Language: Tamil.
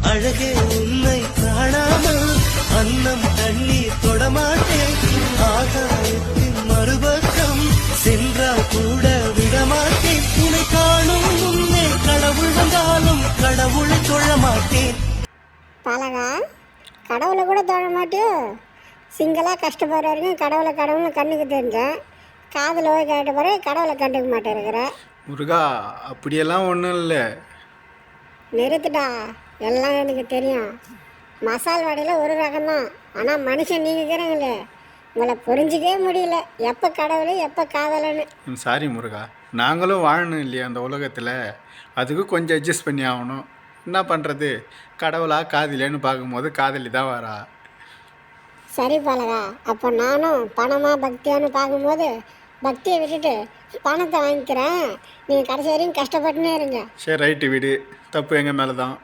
அழகே உன்னை காணாமல் அன்னம் தண்ணீர் தொடமாட்டேன். ஆகாயத்தின் மறுபக்கம் சென்றால் கூட விடமாட்டேன். உன்னை காணும் முன்னே கடவுள் வந்தாலும் கடவுளை தொழ மாட்டேன். பழகா கடவுளை கூட தொழ மாட்டியோ? சிங்களாக கஷ்டப்படுற வரைக்கும் கடவுளை கண்ணுக்கு தெரிஞ்சேன். காதில் போய் கேட்ட பிறகு கடவுளை கண்டுக்க மாட்டேருக்கிற. முருகா அப்படியெல்லாம் ஒன்றும் இல்லை. நிறுத்துடா, எல்லாம் எனக்கு தெரியும். மசால் வடையில் ஒரு ரகம்தான், ஆனால் மனுஷன் நீங்கள் இருக்கிறீங்களே, உங்களை புரிஞ்சிக்கவே முடியல. எப்போ கடவுள் எப்போ காதலன்னு. சாரி முருகா, நாங்களும் வாழணும் இல்லையா அந்த உலகத்தில், அதுக்கு கொஞ்சம் அட்ஜஸ்ட் பண்ணி ஆகணும். என்ன பண்ணுறது, கடவுளா காதலியான்னு பார்க்கும்போது காதலி தான் வரா. சரி பழகா, அப்போ நானும் பணமா பக்தியான்னு பார்க்கும்போது பக்தியை விட்டுட்டு பணத்தை வாங்கிக்கிறேன். நீங்கள் கடைசி வரையும் கஷ்டப்பட்டுனே இருங்க. சரி ரைட்டு, விடு, தப்பு எங்கள் மேலே தான்.